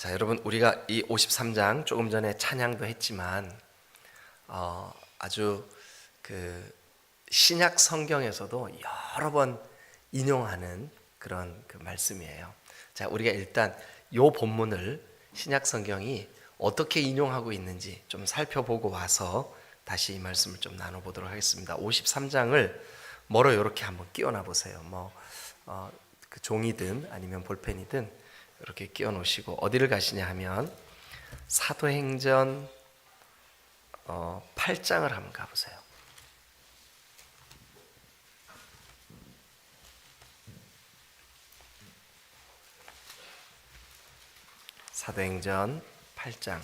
자, 여러분, 우리가 이 53장 조금 전에 찬양도 했지만 아주 그 신약 성경에서도 여러 번 인용하는 그런 그 말씀이에요. 자, 우리가 일단 이 본문을 신약 성경이 어떻게 인용하고 있는지 좀 살펴보고 와서 다시 이 말씀을 좀 나눠보도록 하겠습니다. 53장을 뭐로 이렇게 한번 끼워놔 보세요. 그 종이든 아니면 볼펜이든 이렇게 끼워 놓으시고 어디를 가시냐 하면 사도행전 8장을 한번 가보세요. 사도행전 8장.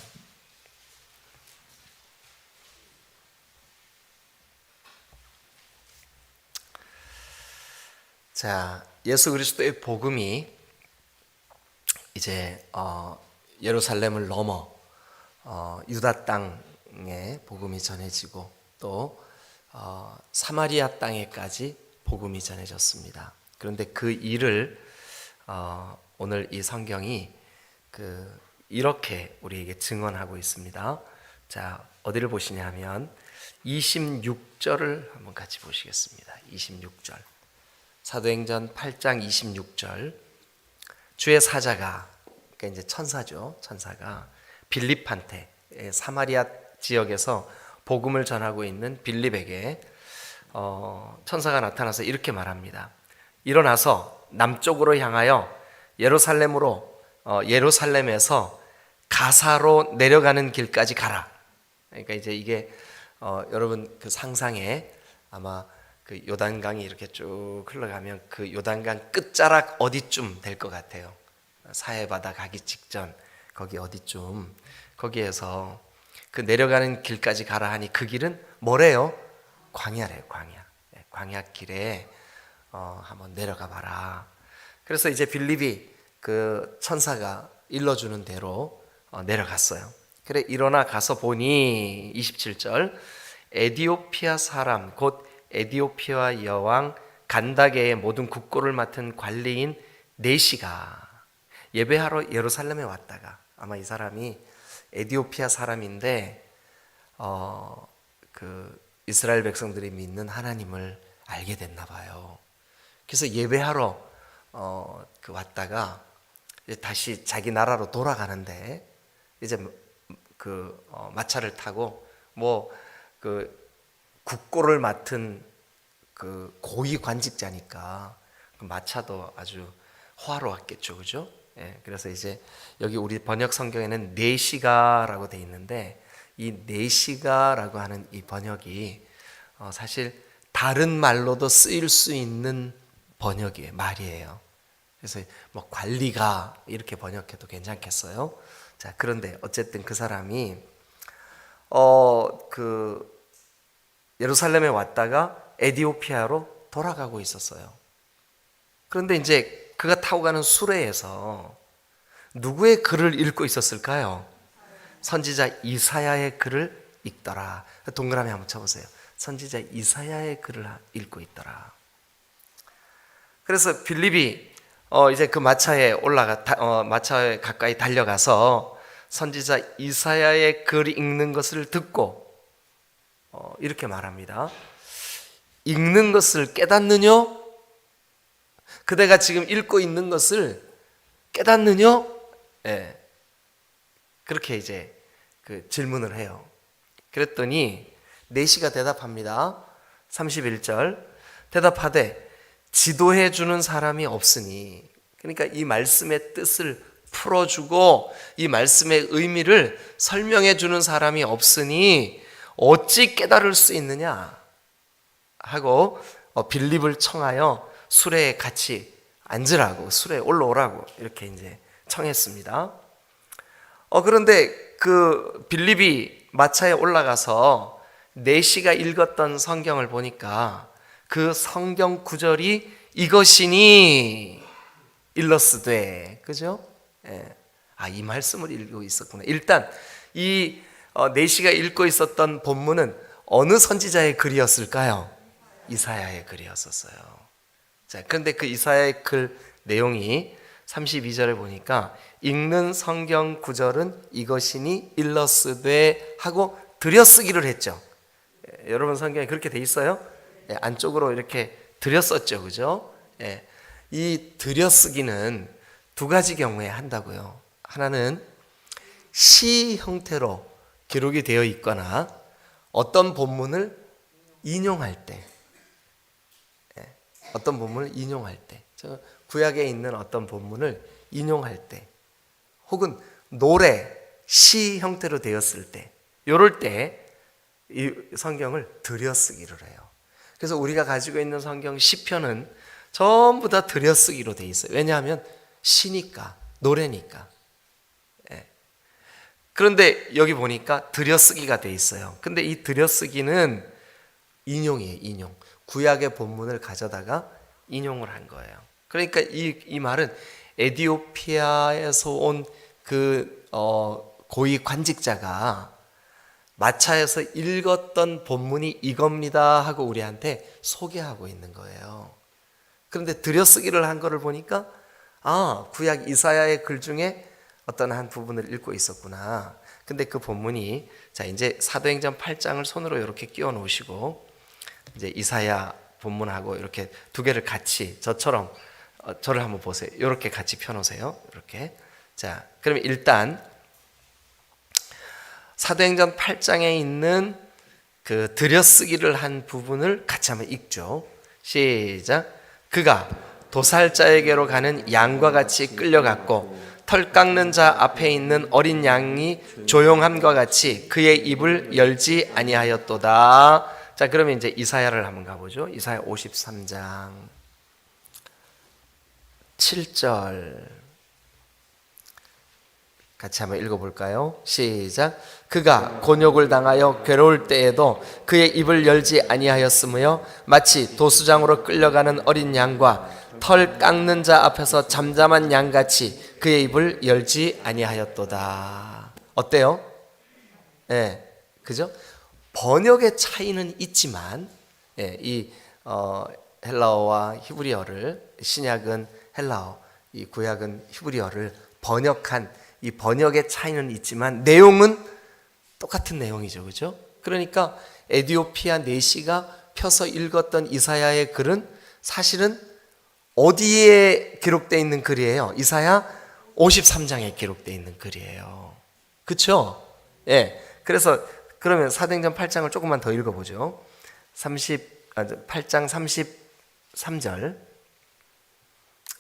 자, 예수 그리스도의 복음이 이제 예루살렘을 넘어 유다 땅에 복음이 전해지고 또 사마리아 땅에까지 복음이 전해졌습니다. 그런데 그 일을 오늘 이 성경이 이렇게 우리에게 증언하고 있습니다. 자, 어디를 보시냐 하면 26절을 한번 같이 보시겠습니다. 26절. 사도행전 8장 26절. 주의 사자가, 그러니까 이제 천사죠. 천사가 빌립한테, 사마리아 지역에서 복음을 전하고 있는 빌립에게 천사가 나타나서 이렇게 말합니다. 일어나서 남쪽으로 향하여 예루살렘에서 가사로 내려가는 길까지 가라. 그러니까 이제 이게 여러분 그 상상에 아마 그 요단강이 이렇게 쭉 흘러가면 그 요단강 끝자락 어디쯤 될 것 같아요. 사해바다 가기 직전 거기 어디쯤, 거기에서 그 내려가는 길까지 가라 하니 그 길은 뭐래요? 광야래요. 광야 길에 한번 내려가 봐라. 그래서 이제 빌립이 그 천사가 일러주는 대로 내려갔어요. 그래 일어나 가서 보니 27절 에디오피아 사람 곧 에디오피아 여왕 간다게의 모든 국고를 맡은 관리인 네시가 예배하러 예루살렘에 왔다가, 아마 이 사람이 에디오피아 사람인데 그 이스라엘 백성들이 믿는 하나님을 알게 됐나 봐요. 그래서 예배하러 왔다가 이제 다시 자기 나라로 돌아가는데 이제 마차를 타고 국고를 맡은 그 고위 관직자니까 그 마차도 아주 호화로웠겠죠, 그죠? 예, 그래서 이제 여기 우리 번역 성경에는 네시가라고 돼 있는데 이 네시가라고 하는 이 번역이 사실 다른 말로도 쓰일 수 있는 번역이에요, 말이에요. 그래서 관리가 이렇게 번역해도 괜찮겠어요. 자, 그런데 어쨌든 그 사람이 예루살렘에 왔다가 에디오피아로 돌아가고 있었어요. 그런데 이제 그가 타고 가는 수레에서 누구의 글을 읽고 있었을까요? 선지자 이사야의 글을 읽더라. 동그라미 한번 쳐보세요. 선지자 이사야의 글을 읽고 있더라. 그래서 빌립이 이제 그 마차에 마차에 가까이 달려가서 선지자 이사야의 글 읽는 것을 듣고 이렇게 말합니다. 읽는 것을 깨닫느냐? 그대가 지금 읽고 있는 것을 깨닫느냐? 예. 그렇게 이제 그 질문을 해요. 그랬더니 네시가 대답합니다. 31절. 대답하되 지도해 주는 사람이 없으니, 그러니까 이 말씀의 뜻을 풀어주고 이 말씀의 의미를 설명해 주는 사람이 없으니 어찌 깨달을 수 있느냐 하고 빌립을 청하여 수레에 같이 앉으라고, 수레에 올라오라고 이렇게 이제 청했습니다. 그런데 그 빌립이 마차에 올라가서 네시가 읽었던 성경을 보니까 그 성경 구절이 이것이니 일러스되, 그죠? 예. 이 말씀을 읽고 있었구나. 일단 이 네시가 읽고 있었던 본문은 어느 선지자의 글이었을까요? 이사야의 글이었었어요. 자, 그런데 그 이사야의 글 내용이 32절에 보니까 읽는 성경 구절은 이것이니 일러스되 하고 들여쓰기를 했죠. 여러분 성경에 그렇게 돼 있어요? 안쪽으로 이렇게 들여썼죠, 그죠? 이 들여쓰기는 두 가지 경우에 한다고요. 하나는 시 형태로 기록이 되어 있거나 어떤 본문을 인용할 때, 어떤 본문을 인용할 때, 구약에 있는 어떤 본문을 인용할 때, 혹은 노래, 시 형태로 되었을 때, 이럴 때 이 성경을 들여쓰기를 해요. 그래서 우리가 가지고 있는 성경 시편은 전부 다 들여쓰기로 돼 있어요. 왜냐하면 시니까, 노래니까. 그런데 여기 보니까 들여쓰기가 돼 있어요. 근데 이 들여쓰기는 인용이에요, 인용. 구약의 본문을 가져다가 인용을 한 거예요. 그러니까 이 말은 에디오피아에서 온 그 고위 관직자가 마차에서 읽었던 본문이 이겁니다 하고 우리한테 소개하고 있는 거예요. 그런데 들여쓰기를 한 거를 보니까 구약 이사야의 글 중에 어떤 한 부분을 읽고 있었구나. 근데 그 본문이, 자, 이제 사도행전 8장을 손으로 이렇게 끼워 놓으시고 이제 이사야 본문하고 이렇게 두 개를 같이 저처럼 저를 한번 보세요. 이렇게 같이 펴 놓으세요. 이렇게. 자, 그러면 일단 사도행전 8장에 있는 그 들여쓰기를 한 부분을 같이 한번 읽죠. 시작. 그가 도살자에게로 가는 양과 같이 끌려갔고 털 깎는 자 앞에 있는 어린 양이 조용함과 같이 그의 입을 열지 아니하였도다. 자, 그러면 이제 이사야를 한번 가보죠. 이사야 53장 7절 같이 한번 읽어볼까요? 시작. 그가 곤욕을 당하여 괴로울 때에도 그의 입을 열지 아니하였으며 마치 도수장으로 끌려가는 어린 양과 털 깎는 자 앞에서 잠잠한 양같이 그의 입을 열지 아니하였도다. 어때요? 그죠? 번역의 차이는 있지만 이 헬라어와 히브리어를, 신약은 헬라어, 이 구약은 히브리어를 번역한 이 번역의 차이는 있지만 내용은 똑같은 내용이죠, 그죠? 그러니까 에디오피아 내시가 펴서 읽었던 이사야의 글은 사실은 어디에 기록되어 있는 글이에요? 이사야 53장에 기록되어 있는 글이에요. 그렇죠? 그래서 그러면 사도행전 8장을 조금만 더 읽어보죠. 8장 33절.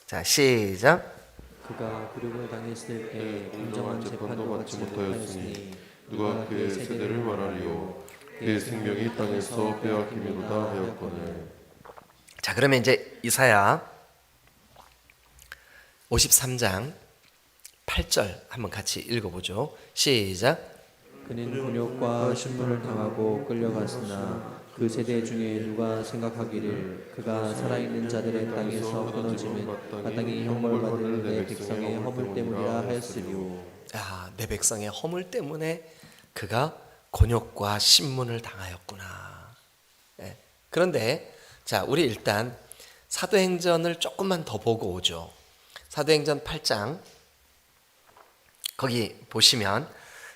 자, 시작. 그가 굴욕을 당했을 때 공정한 재판도 받지 못하였으니 누가 그의 세대를 말하리요. 그의 생명이 땅에서 빼앗김이로다 하였거늘. 자, 그러면 이제 이사야 53장 8절 한번 같이 읽어보죠. 시작. 그는 곤욕과 신문을 당하고 끌려갔으나 그 세대 중에 누가 생각하기를 그가 살아있는 자들의 땅에서 끊어지면 마땅히 형벌받을 내 백성의 허물 때문이라 하였으리요. 내 백성의 허물 때문에 그가 곤욕과 신문을 당하였구나. 그런데 자, 우리 일단 사도행전을 조금만 더 보고 오죠. 사도행전 8장 거기 보시면,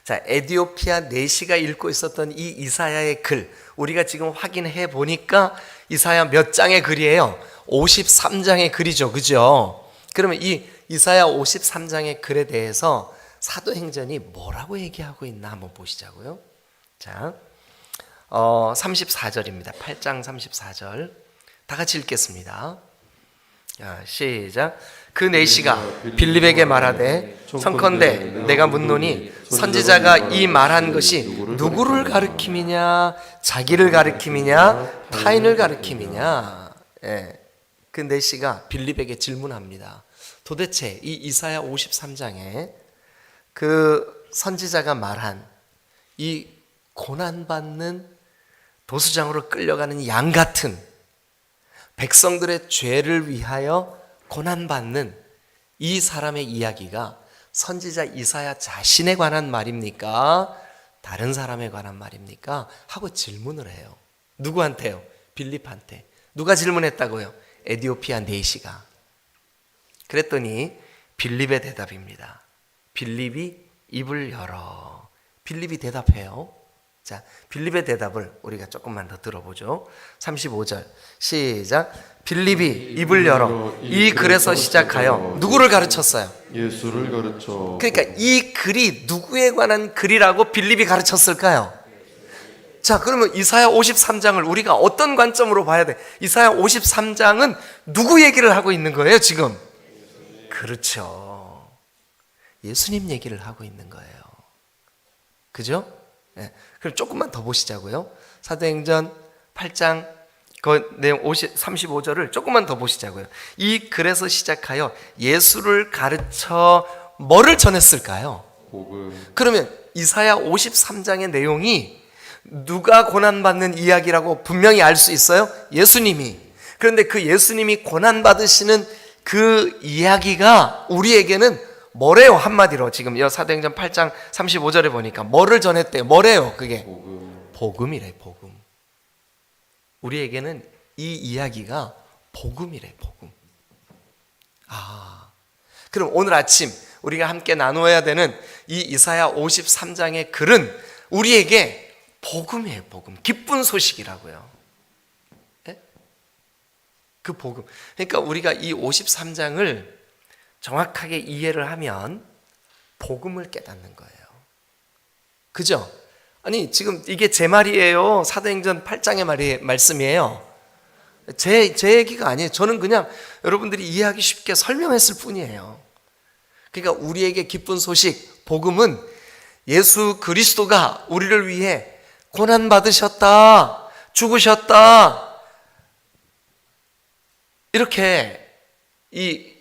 자, 에디오피아 내시가 읽고 있었던 이 이사야의 글, 우리가 지금 확인해 보니까 이사야 몇 장의 글이에요? 53장의 글이죠, 그죠? 그러면 이 이사야 53장의 글에 대해서 사도행전이 뭐라고 얘기하고 있나 한번 보시자고요. 자, 34절입니다. 8장 34절 다 같이 읽겠습니다. 자, 시작. 그 내시가 빌립에게 말하되 청컨대 내가 묻노니 선지자가 이 말한 것이 누구를 가리킴이냐, 자기를 가리킴이냐, 타인을 가리킴이냐. 그 내시가 빌립에게 질문합니다. 도대체 이 이사야 53장에 그 선지자가 말한 이 고난받는 도수장으로 끌려가는 양 같은 백성들의 죄를 위하여 고난받는 이 사람의 이야기가 선지자 이사야 자신에 관한 말입니까? 다른 사람에 관한 말입니까? 하고 질문을 해요. 누구한테요? 빌립한테. 누가 질문했다고요? 에디오피아 내시가. 그랬더니 빌립의 대답입니다. 빌립이 입을 열어. 빌립이 대답해요. 자, 빌립의 대답을 우리가 조금만 더 들어보죠. 35절 시작. 빌립이 입을 열어 이 글에서 시작하여 누구를 가르쳤어요? 예수를 가르쳐 그러니까 이 글이 누구에 관한 글이라고 빌립이 가르쳤을까요? 자, 그러면 이사야 53장을 우리가 어떤 관점으로 봐야 돼? 이사야 53장은 누구 얘기를 하고 있는 거예요, 지금? 그렇죠. 예수님 얘기를 하고 있는 거예요. 그죠? 네. 그럼 조금만 더 보시자고요. 사도행전 8장 그 내용 35절을 조금만 더 보시자고요. 이 글에서 시작하여 예수를 가르쳐 뭐를 전했을까요? 복음 그러면 이사야 53장의 내용이 누가 고난받는 이야기라고 분명히 알 수 있어요? 예수님이. 그런데 그 예수님이 고난받으시는 그 이야기가 우리에게는 뭐래요? 한마디로 지금 이 사도행전 8장 35절에 보니까 뭐를 전했대요? 뭐래요? 그게 복음 복음이래. 복음. 우리에게는 이 이야기가 복음이래. 복음. 아, 그럼 오늘 아침 우리가 함께 나누어야 되는 이 이사야 53장의 글은 우리에게 복음이에요. 복음. 기쁜 소식이라고요. 네? 그 복음. 그러니까 우리가 이 53장을 정확하게 이해를 하면 복음을 깨닫는 거예요. 그죠? 아니 지금 이게 제 말이에요. 사도행전 8장의 말씀이에요. 제 얘기가 아니에요. 저는 그냥 여러분들이 이해하기 쉽게 설명했을 뿐이에요. 그러니까 우리에게 기쁜 소식, 복음은 예수 그리스도가 우리를 위해 고난받으셨다, 죽으셨다, 이렇게 이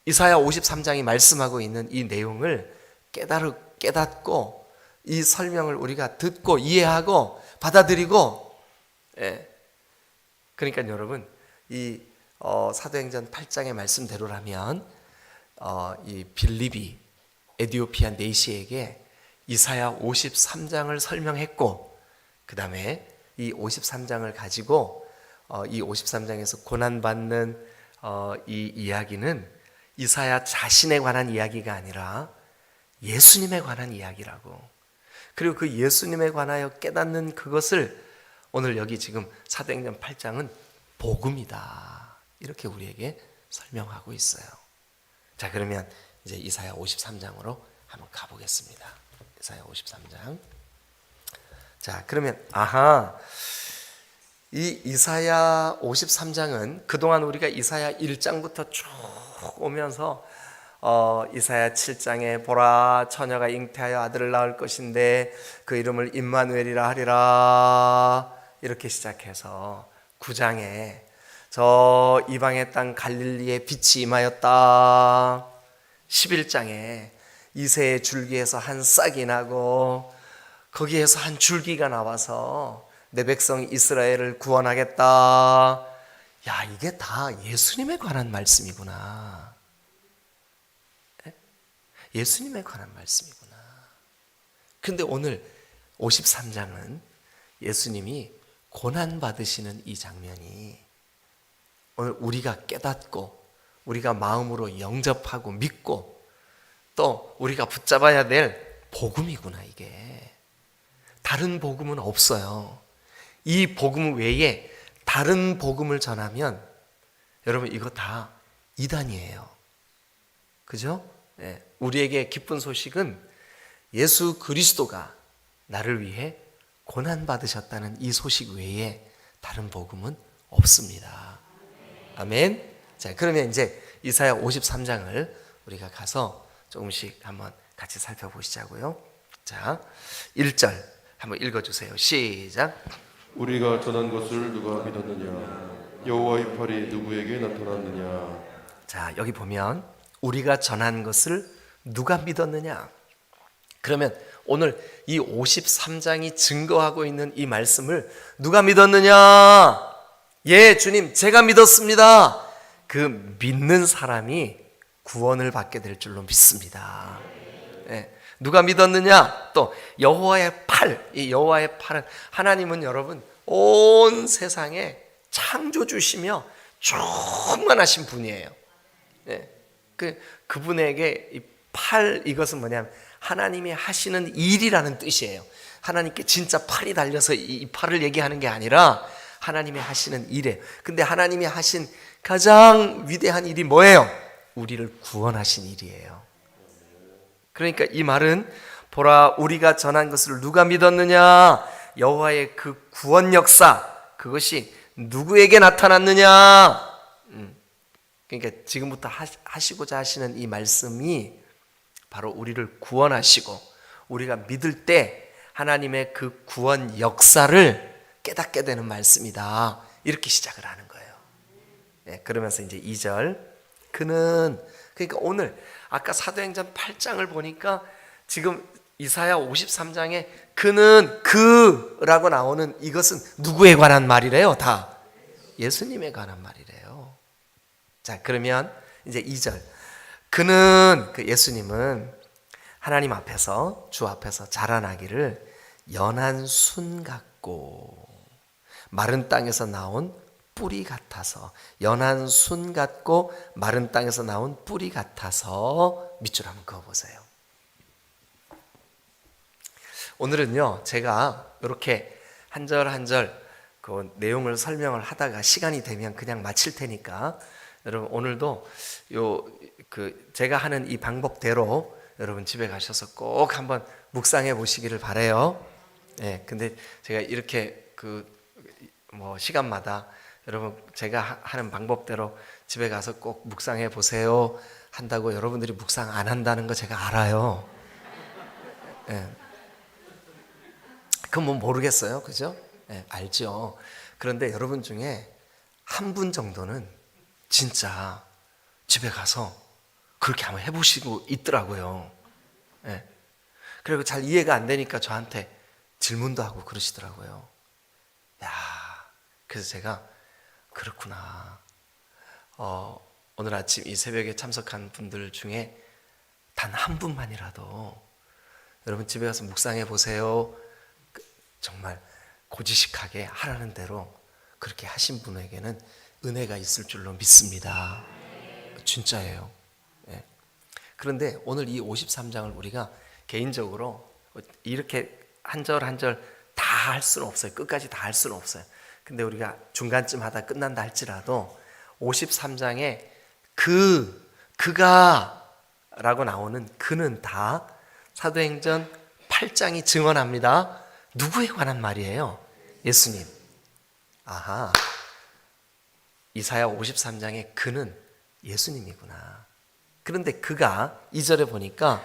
이사야 53장이 말씀하고 있는 이 내용을 깨닫고 이 설명을 우리가 듣고 이해하고 받아들이고, 예. 그러니까 여러분 이 사도행전 8장의 말씀대로라면 이 빌립이 에디오피아 네시에게 이사야 53장을 설명했고, 그 다음에 이 53장을 가지고 이 53장에서 고난받는 이 이야기는 이사야 자신에 관한 이야기가 아니라 예수님에 관한 이야기라고. 그리고 그 예수님에 관하여 깨닫는 그것을 오늘 여기 지금 사도행전 8장은 복음이다, 이렇게 우리에게 설명하고 있어요. 자, 그러면 이제 이사야 53장으로 한번 가보겠습니다. 이사야 53장. 자, 그러면 이 이사야 53장은 그동안 우리가 이사야 1장부터 쭉 오면서 이사야 7장에 보라 처녀가 잉태하여 아들을 낳을 것인데 그 이름을 임마누엘이라 하리라, 이렇게 시작해서 9장에 저 이방의 땅 갈릴리에 빛이 임하였다, 11장에 이새의 줄기에서 한 싹이 나고 거기에서 한 줄기가 나와서 내 백성 이스라엘을 구원하겠다. 야, 이게 다 예수님에 관한 말씀이구나. 예수님에 관한 말씀이구나. 근데 오늘 53장은 예수님이 고난받으시는 이 장면이 오늘 우리가 깨닫고 우리가 마음으로 영접하고 믿고 또 우리가 붙잡아야 될 복음이구나. 이게 다른 복음은 없어요. 이 복음 외에 다른 복음을 전하면 여러분 이거 다 이단이에요. 그죠? 네. 우리에게 기쁜 소식은 예수 그리스도가 나를 위해 고난받으셨다는 이 소식 외에 다른 복음은 없습니다. 아멘. 자, 그러면 이제 이사야 53장을 우리가 가서 조금씩 한번 같이 살펴보시자고요. 자, 1절 한번 읽어주세요. 시작. 우리가 전한 것을 누가 믿었느냐? 여호와의 팔이 누구에게 나타났느냐? 자, 여기 보면 우리가 전한 것을 누가 믿었느냐? 그러면 오늘 이 53장이 증거하고 있는 이 말씀을 누가 믿었느냐? 예, 주님, 제가 믿었습니다. 그 믿는 사람이 구원을 받게 될 줄로 믿습니다. 예, 누가 믿었느냐? 또 여호와의 팔, 이 여호와의 팔은 하나님은 여러분 온 세상에 창조주시며 충만하신 분이에요. 예, 그분에게 이 팔, 이것은 뭐냐면 하나님이 하시는 일이라는 뜻이에요. 하나님께 진짜 팔이 달려서 이 팔을 얘기하는 게 아니라 하나님이 하시는 일이에요. 근데 하나님이 하신 가장 위대한 일이 뭐예요? 우리를 구원하신 일이에요. 그러니까 이 말은 보라, 우리가 전한 것을 누가 믿었느냐? 여호와의 그 구원 역사, 그것이 누구에게 나타났느냐? 그러니까 지금부터 하시고자 하시는 이 말씀이 바로 우리를 구원하시고 우리가 믿을 때 하나님의 그 구원 역사를 깨닫게 되는 말씀이다. 이렇게 시작을 하는 거예요. 네, 그러면서 이제 2절, 그는, 그러니까 오늘 아까 사도행전 8장을 보니까 지금 이사야 53장에 그는, 그라고 나오는 이것은 누구에 관한 말이래요? 다 예수님에 관한 말이래요. 자, 그러면 이제 2절, 그는, 그 예수님은 하나님 앞에서, 주 앞에서 자라나기를 연한 순 같고 마른 땅에서 나온 뿌리 같아서, 연한 순 같고 마른 땅에서 나온 뿌리 같아서. 밑줄 한번 그어보세요. 오늘은요, 제가 이렇게 한 절 한 절 그 내용을 설명을 하다가 시간이 되면 그냥 마칠 테니까 여러분 오늘도 제가 하는 이 방법대로 여러분 집에 가셔서 꼭 한번 묵상해 보시기를 바래요. 예, 근데 제가 이렇게 시간마다 여러분 제가 하는 방법대로 집에 가서 꼭 묵상해 보세요 한다고 여러분들이 묵상 안 한다는 거 제가 알아요. 예. 그건 뭐 모르겠어요, 그죠? 예, 알죠. 그런데 여러분 중에 한 분 정도는 진짜 집에 가서 그렇게 한번 해보시고 있더라고요. 예. 그리고 잘 이해가 안 되니까 저한테 질문도 하고 그러시더라고요. 야, 그래서 제가 그렇구나. 오늘 아침 이 새벽에 참석한 분들 중에 단 한 분만이라도 여러분 집에 가서 묵상해 보세요. 정말 고지식하게 하라는 대로 그렇게 하신 분에게는 은혜가 있을 줄로 믿습니다. 진짜예요. 예. 그런데 오늘 이 53장을 우리가 개인적으로 이렇게 한 절 한 절 다 할 수는 없어요. 끝까지 다 할 수는 없어요. 근데 우리가 중간쯤 하다 끝난다 할지라도 53장에 그가 라고 나오는 그는 다 사도행전 8장이 증언합니다. 누구에 관한 말이에요? 예수님. 아하, 이사야 53장의 그는 예수님이구나. 그런데 그가 2절에 보니까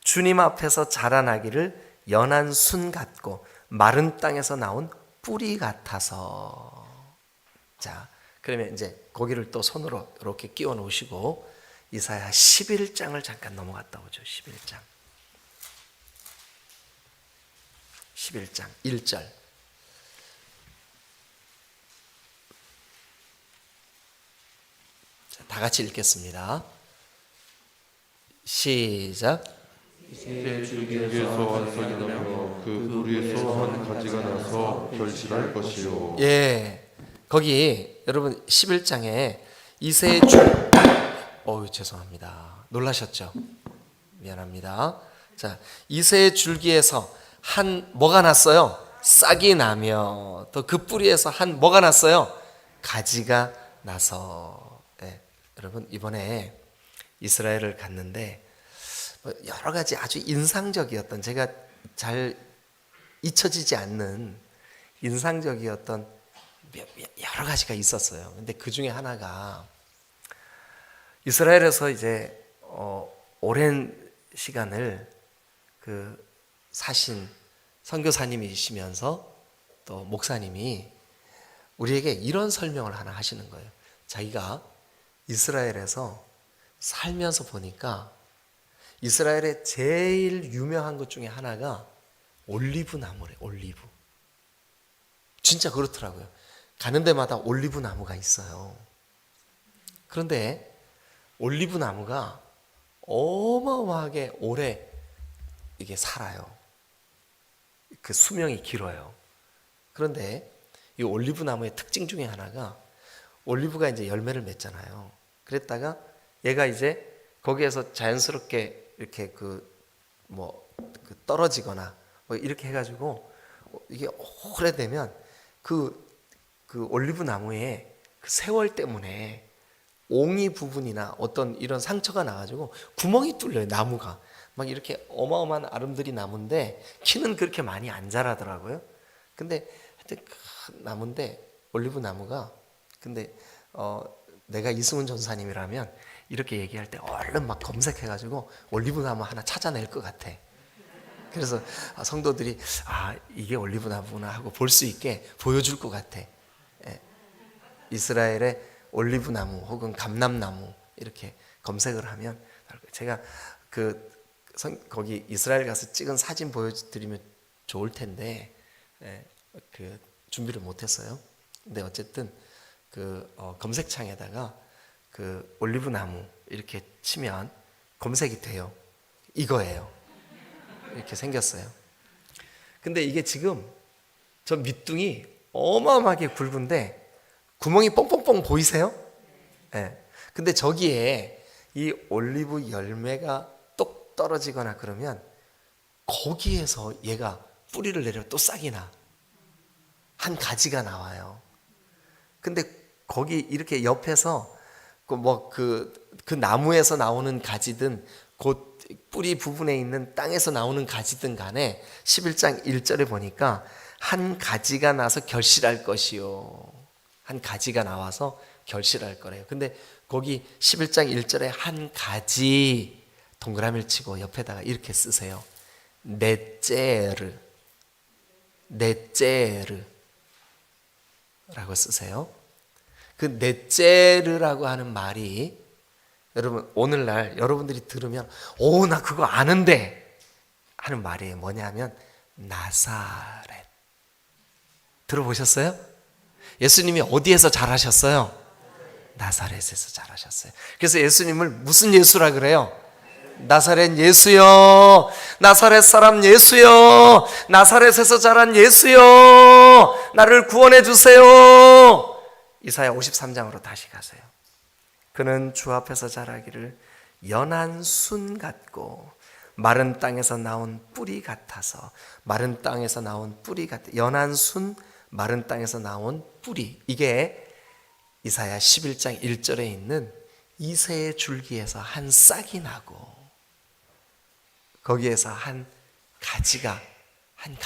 주님 앞에서 자라나기를 연한 순 같고 마른 땅에서 나온 뿌리 같아서. 자, 그러면 이제 고기를 또 손으로 이렇게 끼워 놓으시고 이사야 11장을 잠깐 넘어갔다 오죠. 11장 1절. 자, 다 같이 읽겠습니다. 시작. 이제 줄기에서 완성이 나며 그 뿌리에서 한 가지가 나서 결실할 것이요. 예, 거기 여러분 11장에 이새의 죄송합니다. 놀라셨죠? 미안합니다. 자, 이새의 줄기에서 한 뭐가 났어요? 싹이 나며 또 그 뿌리에서 한 뭐가 났어요? 가지가 나서. 예, 여러분 이번에 이스라엘을 갔는데 여러 가지 아주 인상적이었던, 제가 잘 잊혀지지 않는 인상적이었던 여러 가지가 있었어요. 근데 그 중에 하나가 이스라엘에서 이제 오랜 시간을 사신 선교사님이시면서 또 목사님이 우리에게 이런 설명을 하나 하시는 거예요. 자기가 이스라엘에서 살면서 보니까 이스라엘의 제일 유명한 것 중에 하나가 올리브 나무래. 올리브. 진짜 그렇더라고요. 가는 데마다 올리브 나무가 있어요. 그런데 올리브 나무가 어마어마하게 오래 이게 살아요. 그 수명이 길어요. 그런데 이 올리브 나무의 특징 중에 하나가 올리브가 이제 열매를 맺잖아요. 그랬다가 얘가 이제 거기에서 자연스럽게 이렇게 떨어지거나 뭐 이렇게 해가지고 이게 오래되면 그 올리브 나무에 그 세월 때문에 옹이 부분이나 어떤 이런 상처가 나가지고 구멍이 뚫려요. 나무가 막 이렇게 어마어마한 아름드리 나무인데 키는 그렇게 많이 안 자라더라고요. 근데 하여튼 큰 나무인데 올리브 나무가 근데 내가 이승훈 전사님이라면 이렇게 얘기할 때 얼른 막 검색해가지고 올리브 나무 하나 찾아낼 것 같아. 그래서 성도들이 이게 올리브 나무구나 하고 볼 수 있게 보여줄 것 같아. 예. 이스라엘의 올리브 나무 혹은 감람나무 이렇게 검색을 하면 제가 거기 이스라엘 가서 찍은 사진 보여드리면 좋을 텐데 준비를 못했어요. 근데 어쨌든 검색창에다가 올리브 나무 이렇게 치면 검색이 돼요. 이거예요. 이렇게 생겼어요. 근데 이게 지금 저 밑둥이 어마어마하게 굵은데 구멍이 뻥뻥뻥 보이세요? 네. 근데 저기에 이 올리브 열매가 똑 떨어지거나 그러면 거기에서 얘가 뿌리를 내려 또 싹이 나. 한 가지가 나와요. 근데 거기 이렇게 옆에서 그 나무에서 나오는 가지든 곧 뿌리 부분에 있는 땅에서 나오는 가지든 간에 11장 1절에 보니까 한 가지가 나서 결실할 것이요. 한 가지가 나와서 결실할 거래요. 근데 거기 11장 1절에 한 가지 동그라미를 치고 옆에다가 이렇게 쓰세요. 넷째르 라고 쓰세요. 그 넷째르라고 하는 말이 여러분 오늘날 여러분들이 들으면 나 그거 아는데 하는 말이에요. 뭐냐면 나사렛. 들어보셨어요? 예수님이 어디에서 자라셨어요? 나사렛에서 자라셨어요. 그래서 예수님을 무슨 예수라 그래요? 나사렛 예수여, 나사렛 사람 예수여, 나사렛에서 자란 예수여, 나를 구원해 주세요. 이사야 53장으로 다시 가세요. 그는 주 앞에서 자라기를 연한 순 같고 마른 땅에서 나온 뿌리 같아서. 마른 땅에서 나온 뿌리 같아. 연한 순, 마른 땅에서 나온 뿌리. 이게 이사야 11장 1절에 있는 이새의 줄기에서 한 싹이 나고 거기에서 한 가지가 한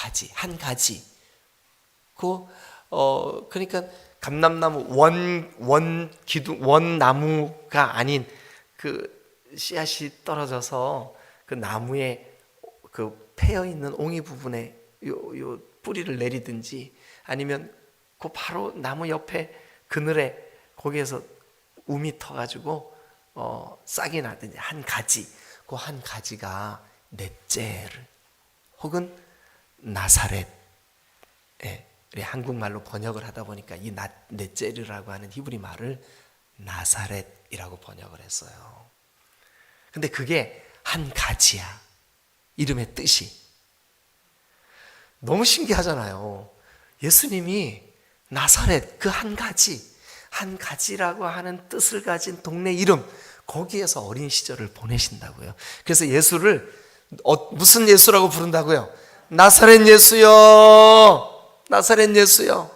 가지. 그러니까 감람나무 원나무가 아닌 그 씨앗이 떨어져서 그 나무에 그 패여 있는 옹이 부분에 요 뿌리를 내리든지 아니면 그 바로 나무 옆에 그늘에 거기에서 움이 터가지고 싹이 나든지 한 가지, 그 한 가지가 넷째르 혹은 나사렛. 우리 한국말로 번역을 하다 보니까 이 넷째르라고 하는 히브리 말을 나사렛이라고 번역을 했어요. 근데 그게 한 가지야. 이름의 뜻이. 너무 신기하잖아요. 예수님이 나사렛 그 한 가지라고 하는 뜻을 가진 동네 이름, 거기에서 어린 시절을 보내신다고요. 그래서 예수를 무슨 예수라고 부른다고요? 나사렛 예수요. 나사렛 예수요.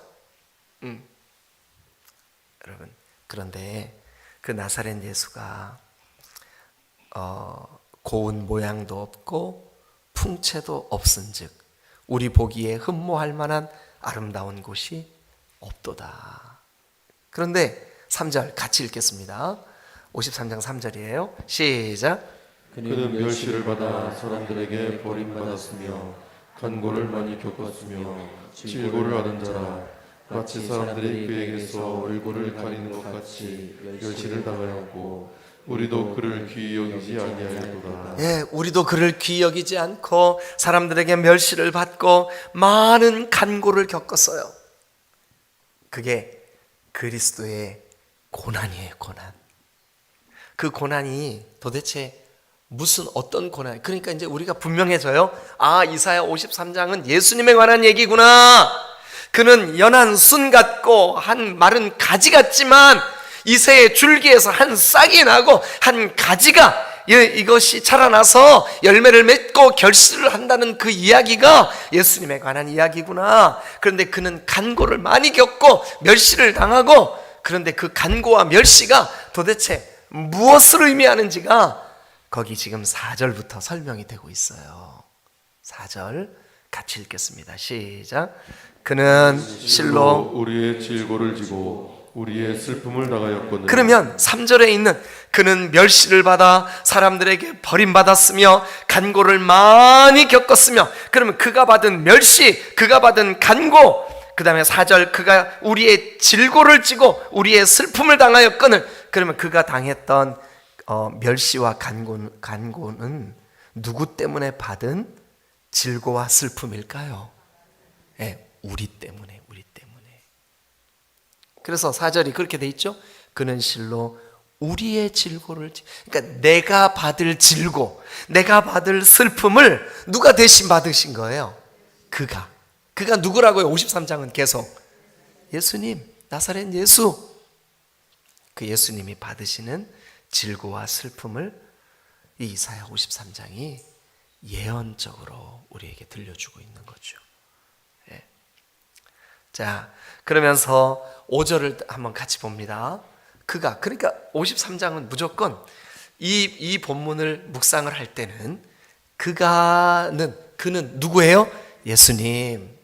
여러분, 그런데 그 나사렛 예수가 고운 모양도 없고 풍채도 없은즉 우리 보기에 흠모할 만한 아름다운 곳이 없도다. 그런데 3절 같이 읽겠습니다. 53장 3절이에요. 시작. 그는 멸시를 받아 사람들에게 버림받았으며 간고를 많이 겪었으며 질고를 하는 자라. 마치 사람들이 그에게서 얼굴을 가리는 것 같이 멸시를 당하였고 우리도 그를 귀히 여기지 아니하였도다. 예, 우리도 그를 귀히 여기지 않고 사람들에게 멸시를 받고 많은 간고를 겪었어요. 그게 그리스도의 고난이에요, 고난. 그 고난이 도대체 무슨 어떤 고난? 그러니까 이제 우리가 분명해져요. 이사야 53장은 예수님에 관한 얘기구나. 그는 연한 순 같고 한 마른 가지 같지만 이새의 줄기에서 한 싹이 나고 한 가지가 이것이 자라나서 열매를 맺고 결실을 한다는 그 이야기가 예수님에 관한 이야기구나. 그런데 그는 간고를 많이 겪고 멸시를 당하고, 그런데 그 간고와 멸시가 도대체 무엇을 의미하는지가 거기 지금 4절부터 설명이 되고 있어요. 4절 같이 읽겠습니다. 시작. 그는 실로 우리의 질고를 지고 우리의 슬픔을 당하였거늘. 그러면 3절에 있는 그는 멸시를 받아 사람들에게 버림받았으며 간고를 많이 겪었으며, 그러면 그가 받은 멸시, 그가 받은 간고, 그 다음에 4절 그가 우리의 질고를 지고 우리의 슬픔을 당하였거늘. 그러면 그가 당했던 멸시와 간고는 누구 때문에 받은 질고와 슬픔일까요? 네, 우리 때문에. 그래서 4절이 그렇게 돼 있죠. 그는 실로 우리의 질고를, 그러니까 내가 받을 질고, 내가 받을 슬픔을 누가 대신 받으신 거예요? 그가 누구라고요? 53장은 계속 예수님, 나사렛 예수. 그 예수님이 받으시는 질고와 슬픔을 이 이사야 53장이 예언적으로 우리에게 들려주고 있는 거죠. 예. 자, 그러면서 5절을 한번 같이 봅니다. 그러니까 53장은 무조건 이 본문을 묵상을 할 때는 그는 누구예요? 예수님.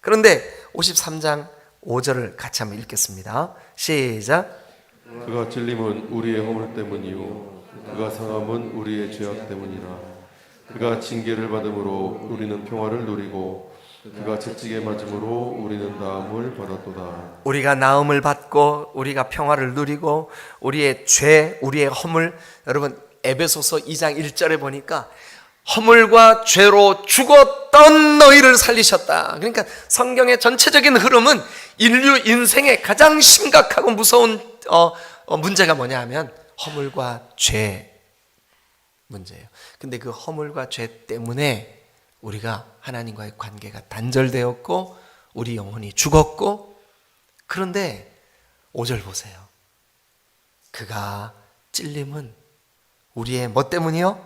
그런데 53장 5절을 같이 한번 읽겠습니다. 시작. 그가 찔림은 우리의 허물 때문이요 그가 상함은 우리의 죄악 때문이라. 그가 징계를 받음으로 우리는 평화를 누리고 그가 채찍에 맞음으로 우리는 나음을 받았도다. 우리가 나음을 받고 우리가 평화를 누리고 우리의 죄, 우리의 허물, 여러분 에베소서 2장 1절에 보니까 허물과 죄로 죽었던 너희를 살리셨다. 그러니까 성경의 전체적인 흐름은 인류 인생의 가장 심각하고 무서운 문제가 뭐냐 하면 허물과 죄 문제예요. 근데 그 허물과 죄 때문에 우리가 하나님과의 관계가 단절되었고 우리 영혼이 죽었고, 그런데 5절 보세요. 그가 찔림은 우리의 뭐 때문이요?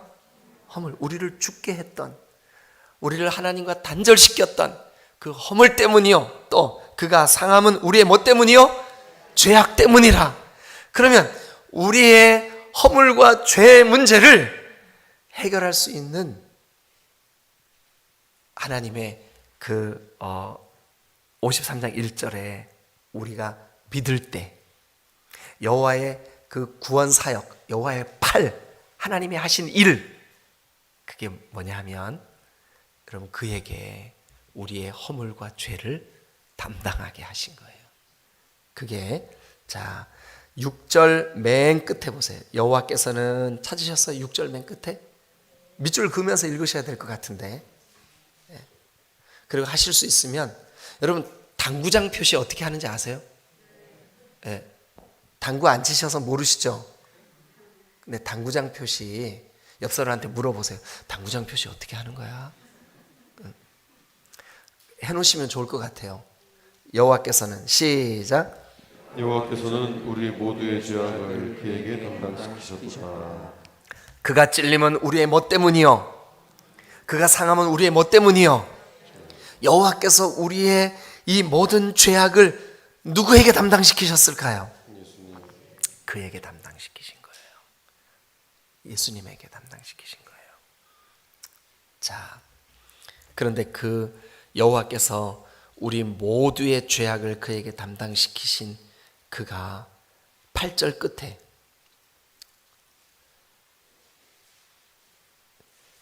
허물, 우리를 죽게 했던, 우리를 하나님과 단절시켰던 그 허물 때문이요. 또 그가 상함은 우리의 뭐 때문이요? 죄악 때문이라. 그러면 우리의 허물과 죄의 문제를 해결할 수 있는 하나님의 그 53장 1절에 우리가 믿을 때 여호와의 그 구원 사역, 여호와의 팔, 하나님이 하신 일, 그게 뭐냐 하면 여러분 그에게 우리의 허물과 죄를 담당하게 하신 거예요. 그게 자 6절 맨 끝에 보세요. 여호와께서는 찾으셨어요? 6절 맨 끝에 밑줄 그으면서 읽으셔야 될 것 같은데, 그리고 하실 수 있으면 여러분 당구장 표시 어떻게 하는지 아세요? 네. 당구 안 치셔서 모르시죠? 근데 당구장 표시 옆 사람한테 물어보세요. 당구장 표시 어떻게 하는 거야? 해놓으시면 좋을 것 같아요. 여호와께서는 시작. 여호와께서는 우리 모두의 죄악을 그에게 담당시키셨도다. 그가 찔림은 우리의 뭐 때문이요? 그가 상함은 우리의 뭐 때문이요? 여호와께서 우리의 이 모든 죄악을 누구에게 담당시키셨을까요? 그에게 담당시키신 거예요. 예수님에게 담당시키신 거예요. 자, 그런데 그 여호와께서 우리 모두의 죄악을 그에게 담당시키신 그가 8절 끝에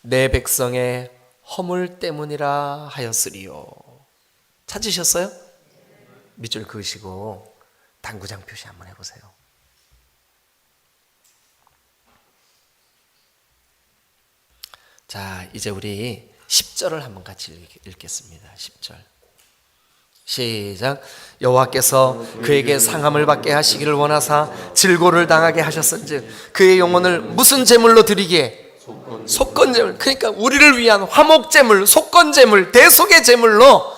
내 백성의 허물 때문이라 하였으리요. 찾으셨어요? 밑줄 그으시고 당구장 표시 한번 해보세요. 자, 이제 우리 10절을 한번 같이 읽겠습니다. 10절 시작. 여호와께서 그에게 상함을 받게 하시기를 원하사 질고를 당하게 하셨은즉 그의 영혼을 무슨 제물로 드리기에? 속건제물. 그러니까 우리를 위한 화목제물, 속건제물, 대속의 제물로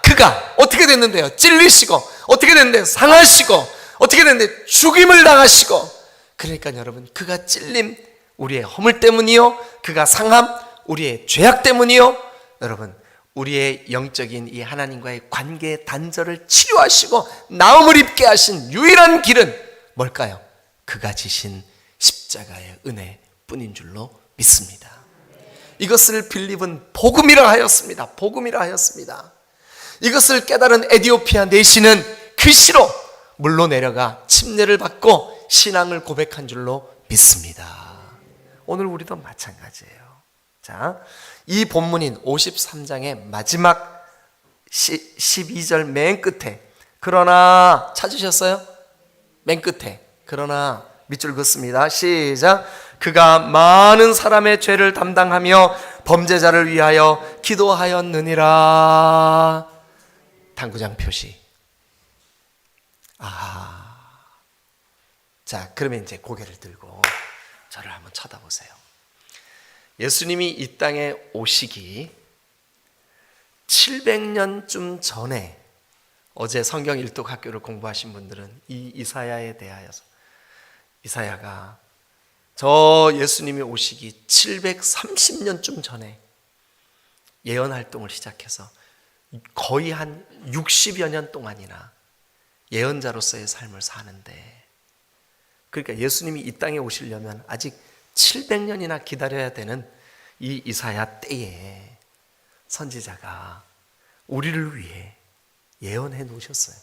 그가 어떻게 됐는데요? 찔리시고, 어떻게 됐는데? 상하시고, 어떻게 됐는데? 죽임을 당하시고, 그러니까 여러분, 그가 찔림 우리의 허물 때문이요, 그가 상함 우리의 죄악 때문이요, 여러분 우리의 영적인 이 하나님과의 관계의 단절을 치료하시고 나음을 입게 하신 유일한 길은 뭘까요? 그가 지신 십자가의 은혜뿐인 줄로 믿습니다. 이것을 빌립은 복음이라 하였습니다. 복음이라 하였습니다. 이것을 깨달은 에디오피아 내시는 그 시로 물로 내려가 침례를 받고 신앙을 고백한 줄로 믿습니다. 오늘 우리도 마찬가지예요. 자, 이 본문인 53장의 마지막 12절 맨 끝에, 그러나 찾으셨어요? 맨 끝에, 그러나 밑줄 긋습니다. 시작. 그가 많은 사람의 죄를 담당하며 범죄자를 위하여 기도하였느니라. 당구장 표시. 자, 그러면 이제 고개를 들고 저를 한번 쳐다보세요. 예수님이 이 땅에 오시기 700년쯤 전에, 어제 성경 일독 학교를 공부하신 분들은 이 이사야에 대하여서, 이사야가 저 예수님이 오시기 730년쯤 전에 예언 활동을 시작해서 거의 한 60여 년 동안이나 예언자로서의 삶을 사는데, 그러니까 예수님이 이 땅에 오시려면 아직 700년이나 기다려야 되는 이 이사야 때에 선지자가 우리를 위해 예언해 놓으셨어요.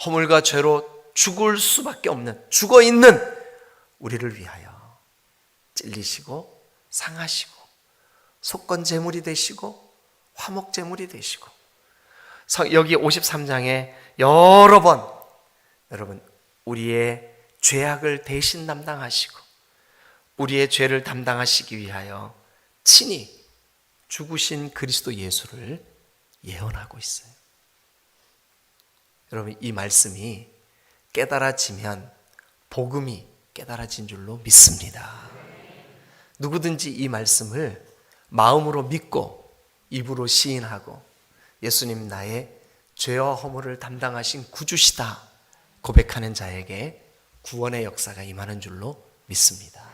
허물과 죄로 죽을 수밖에 없는, 죽어 있는 우리를 위하여 찔리시고 상하시고 속건 제물이 되시고 화목 제물이 되시고, 여기 53장에 여러 번 여러분 우리의 죄악을 대신 담당하시고 우리의 죄를 담당하시기 위하여 친히 죽으신 그리스도 예수를 예언하고 있어요. 여러분, 이 말씀이 깨달아지면 복음이 깨달아진 줄로 믿습니다. 누구든지 이 말씀을 마음으로 믿고 입으로 시인하고 예수님 나의 죄와 허물을 담당하신 구주시다 고백하는 자에게 구원의 역사가 임하는 줄로 믿습니다.